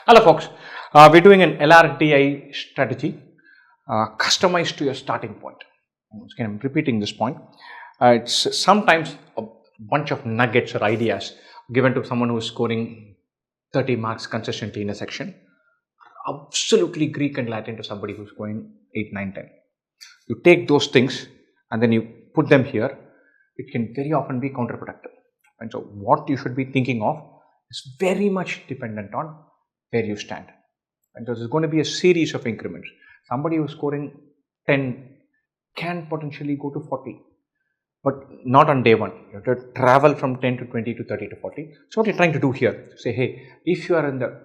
Hello folks, we're doing an LRDI strategy customized to your starting point. I'm repeating this point. It's sometimes a bunch of nuggets or ideas given to someone who is scoring 30 marks consistently in a section. Absolutely Greek and Latin to somebody who's scoring 8, 9, 10. You take those things and then you put them here. It can very often be counterproductive. And so what you should be thinking of is very much dependent on where you stand. And so there's going to be a series of increments. Somebody who's scoring 10 can potentially go to 40, but not on day one. You have to travel from 10 to 20 to 30 to 40. So what you're trying to do here, say, hey, if you are in the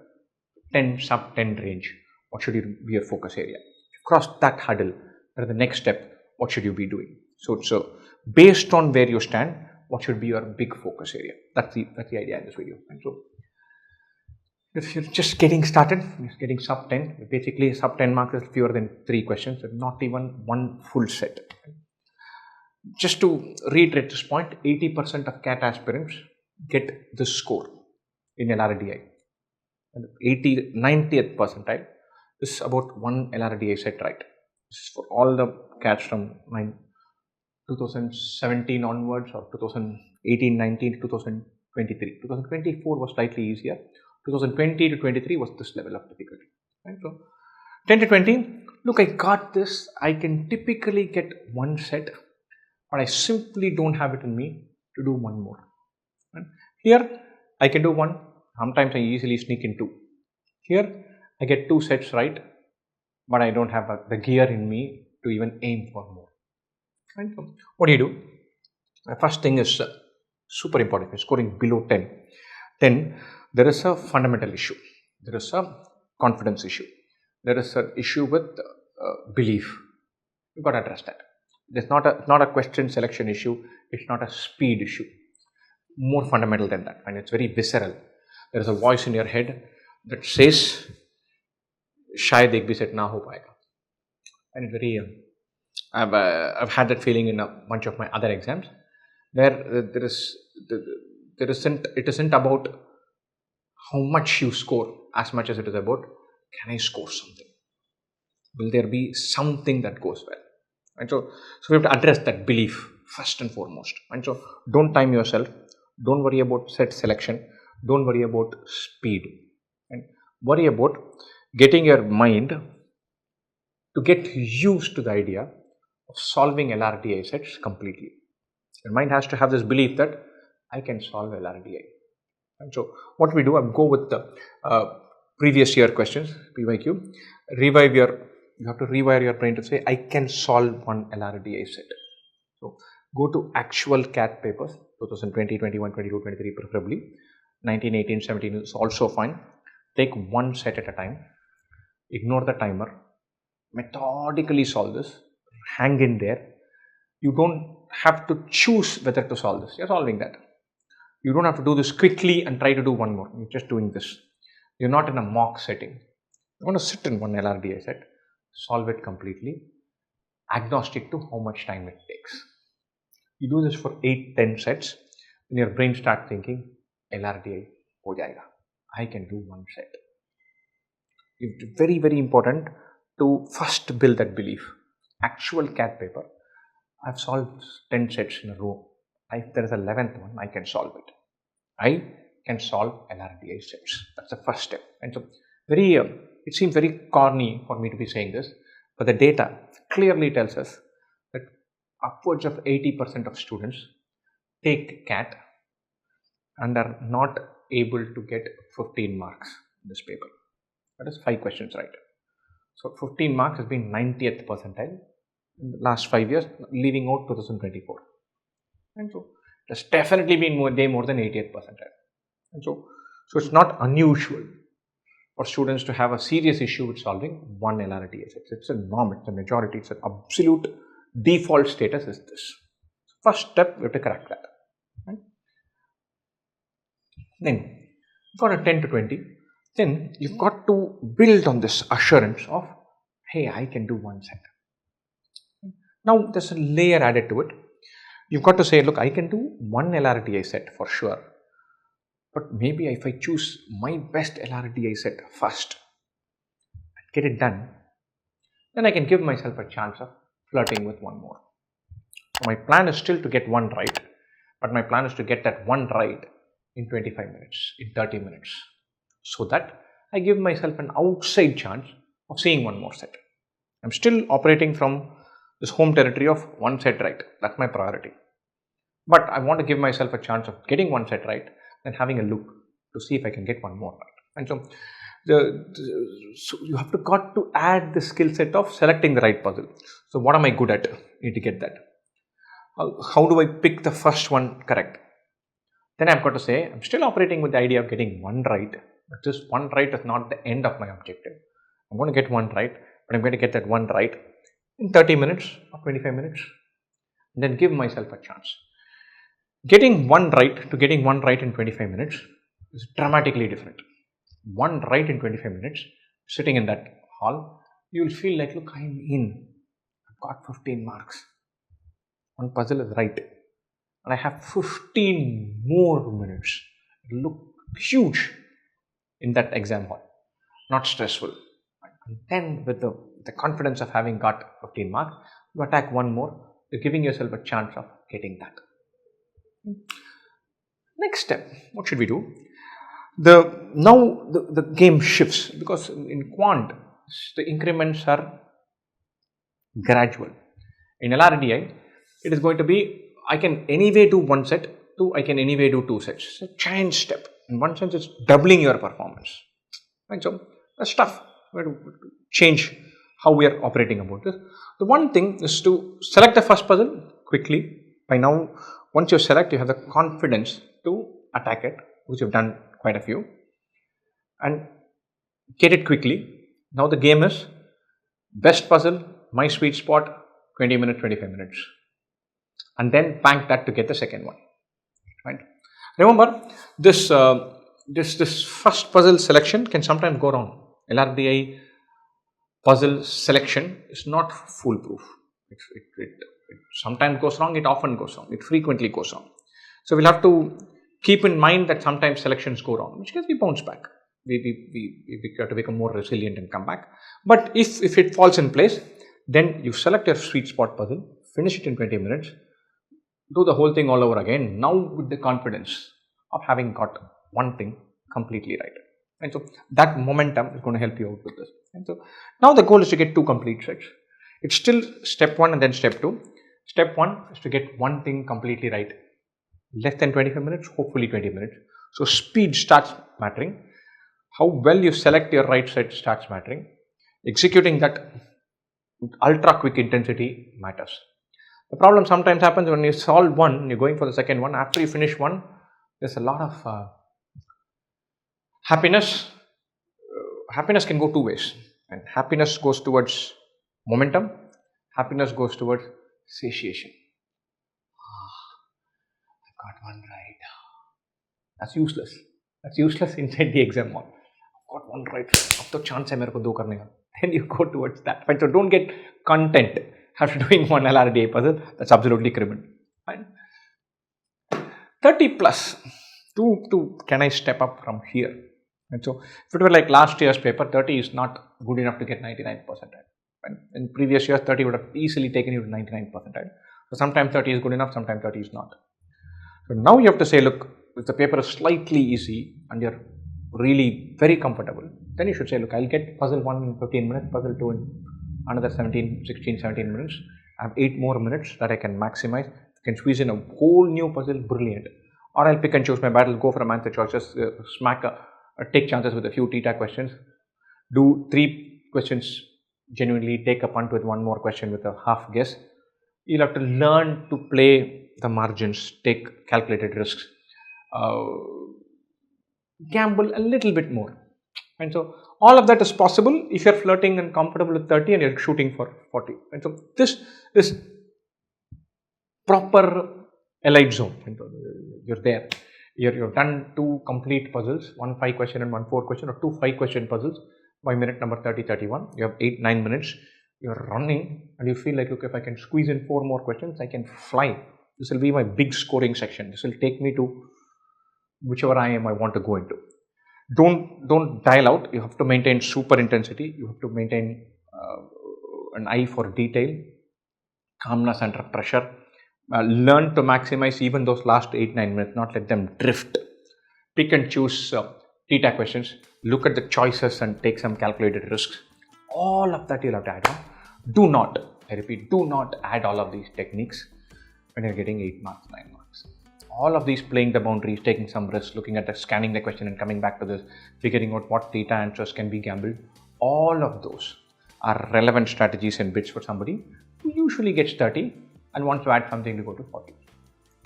10 sub 10 range, what should be your focus area? Cross that hurdle, then the next step, what should you be doing? So based on where you stand, what should be your big focus area? That's the idea in this video. And so if you're just getting started, just getting sub 10, basically sub 10 marks is fewer than 3 questions, not even one full set. Just to reiterate this point, 80% of CAT aspirants get this score in LRDI. And 90th percentile is about one LRDI set, right? This is for all the CATs from 2017 onwards, or 2018, 19 to 2023. 2024 was slightly easier. 2020 to 23 was this level of difficulty. Right? So 10 to 20, look, I got this. I can typically get one set, but I simply don't have it in me to do one more. Right? Here, I can do one. Sometimes I easily sneak in two. Here, I get two sets right, but I don't have the gear in me to even aim for more. Right? So what do? The first thing is super important. If you're scoring below 10, there is a fundamental issue. There is a confidence issue. There is an issue with belief. You've got to address that. It's not a question selection issue. It's not a speed issue. More fundamental than that, and it's very visceral. There is a voice in your head that says, "Shayad ek bhi set na ho payega." And it's very. I've had that feeling in a bunch of my other exams, where it isn't about how much you score as much as it is about, can I score something? Will there be something that goes well? And so we have to address that belief first and foremost. And so don't time yourself. Don't worry about set selection. Don't worry about speed. And worry about getting your mind to get used to the idea of solving LRDI sets completely. Your mind has to have this belief that I can solve LRDI. And so what we do, I go with the previous year questions, PYQ. You have to rewire your brain to say, I can solve one LRDI set. So go to actual CAT papers, 2020, 21, 22, 23 preferably. 19, 18, 17 is also fine. Take one set at a time. Ignore the timer. Methodically solve this. Hang in there. You don't have to choose whether to solve this. You're solving that. You don't have to do this quickly and try to do one more. You're just doing this. You're not in a mock setting. You want to sit in one LRDI set, solve it completely, agnostic to how much time it takes. You do this for 8, 10 sets, and your brain starts thinking, LRDI ho jayega. I can do one set. It's very, very important to first build that belief. Actual CAT paper, I've solved 10 sets in a row. If there is 11th one, I can solve it. I can solve LRDI sets. That's the first step. And so it seems very corny for me to be saying this, but the data clearly tells us that upwards of 80% of students take CAT and are not able to get 15 marks in this paper. That is 5 questions right. So 15 marks has been 90th percentile in the last 5 years, leaving out 2024. And so it has definitely been more than 80th percentile. And so it's not unusual for students to have a serious issue with solving one LRDI set. It's a norm, it's a majority, it's an absolute default status is this. First step, we have to correct that. Right? Then you've got a 10 to 20. Then you've got to build on this assurance of, hey, I can do one set. Now there's a layer added to it. You've got to say, look, I can do one LRDI set for sure. But maybe if I choose my best LRDI set first and get it done, then I can give myself a chance of flirting with one more. So my plan is still to get one right, but my plan is to get that one right in 25 minutes, in 30 minutes, so that I give myself an outside chance of seeing one more set. I'm still operating from this home territory of one set right. That's my priority. But I want to give myself a chance of getting one set right and having a look to see if I can get one more right. And so, so you have got to add the skill set of selecting the right puzzle. So what am I good at? Need to get that. How do I pick the first one correct? Then I've got to say, I'm still operating with the idea of getting one right, but this one right is not the end of my objective. I'm going to get one right, but I'm going to get that one right in 30 minutes or 25 minutes, and then give myself a chance. Getting one right to getting one right in 25 minutes is dramatically different. One right in 25 minutes, sitting in that hall, you'll feel like, look, I'm in. I've got 15 marks. One puzzle is right. And I have 15 more minutes. It'll look huge in that exam hall. Not stressful. And then with the confidence of having got 15 marks, you attack one more. You're giving yourself a chance of getting that. Next step, what should we do? Now the game shifts, because in quant the increments are gradual. In LRDI, it is going to be, I can anyway do one set, I can anyway do two sets. It's a giant step. In one sense, it's doubling your performance. Right? So that's tough. We have to change how we are operating about this. The one thing is to select the first puzzle quickly. By now, once you select, you have the confidence to attack it, which you've done quite a few, and get it quickly. Now the game is best puzzle, my sweet spot, 20 minutes, 25 minutes, and then bank that to get the second one. Right? Remember, this first puzzle selection can sometimes go wrong. LRDI puzzle selection is not foolproof. It sometimes goes wrong, it often goes wrong, it frequently goes wrong. So we'll have to keep in mind that sometimes selections go wrong, which case we bounce back. We have to become more resilient and come back. But if it falls in place, then you select your sweet spot puzzle, finish it in 20 minutes, do the whole thing all over again, now with the confidence of having got one thing completely right. And so that momentum is going to help you out with this. And so now the goal is to get two complete sets. It's still step 1 and then step 2. Step 1 is to get one thing completely right. Less than 25 minutes, hopefully 20 minutes. So speed starts mattering. How well you select your right set starts mattering. Executing that with ultra quick intensity matters. The problem sometimes happens when you solve one, you're going for the second one. After you finish one, there's a lot of happiness. Happiness can go two ways. And happiness goes towards momentum. Happiness goes towards satiation. I've got one right. That's useless. That's useless inside the exam hall. I've got one right. Ab to chance hai mere ko do karne ka. Then you go towards that. Fine. So don't get content after doing one LRDI puzzle. That's absolutely criminal. Fine. 30 plus. Can I step up from here? And so if it were like last year's paper, 30 is not good enough to get 99%. And in previous years, 30 would have easily taken you to 99%. So sometimes 30 is good enough, sometimes 30 is not. So now you have to say, look, if the paper is slightly easy and you're really very comfortable, then you should say, look, I'll get puzzle 1 in 15 minutes, puzzle 2 in another 17 minutes. I have 8 more minutes that I can maximize. I can squeeze in a whole new puzzle, brilliant. Or I'll pick and choose my battle, go for a answer choices, take chances with a few theta questions, do 3 questions genuinely, take a punt with 1 more question with a half guess. You'll have to learn to play the margins, take calculated risks, gamble a little bit more. And so all of that is possible if you're flirting and comfortable with 30 and you're shooting for 40. And so this is proper elite zone. And so you're there. You've done 2 complete puzzles, 1 5 question and 1 4 question, or 2 5 question puzzles by minute number 30, 31. You have 8, 9 minutes. You're running and you feel like, look, if I can squeeze in 4 more questions, I can fly. This will be my big scoring section. This will take me to whichever I am, I want to go into. Don't dial out. You have to maintain super intensity. You have to maintain an eye for detail, calmness under pressure. Learn to maximize even those last 8-9 minutes, not let them drift. Pick and choose theta questions. Look at the choices and take some calculated risks. All of that you'll have to add on. Do not, I repeat, do not add all of these techniques when you're getting 8 marks, 9 marks. All of these, playing the boundaries, taking some risks, looking at the, scanning the question and coming back to this, figuring out what theta answers can be gambled. All of those are relevant strategies and bits for somebody who usually gets 30 and wants to add something to go to 40.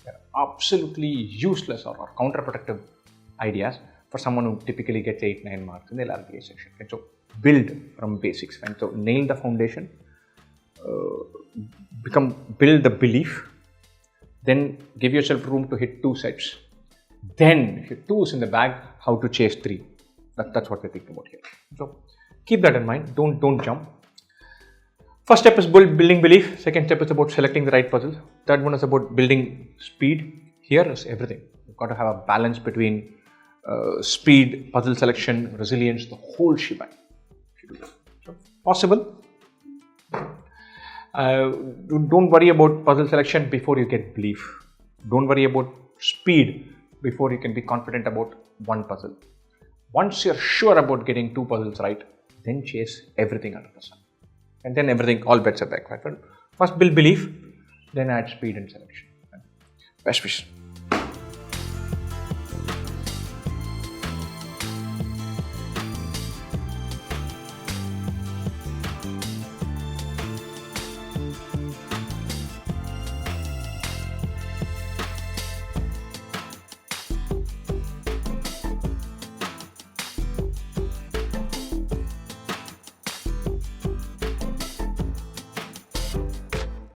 They're absolutely useless or counterproductive ideas for someone who typically gets 8-9 marks in the LRDI section. And so build from basics. And so nail the foundation, build the belief, then give yourself room to hit 2 sets. Then if your 2 is in the bag, how to chase 3. That's what we're thinking about here. So keep that in mind. Don't jump. First step is building belief. Second step is about selecting the right puzzles. Third one is about building speed. Here is everything. You've got to have a balance between speed, puzzle selection, resilience, the whole shebang. So, possible. Don't worry about puzzle selection before you get belief. Don't worry about speed before you can be confident about one puzzle. Once you're sure about getting 2 puzzles right, then chase everything under the sun. And then everything, all bets are back. Right? First build belief, then add speed and selection. Best wishes.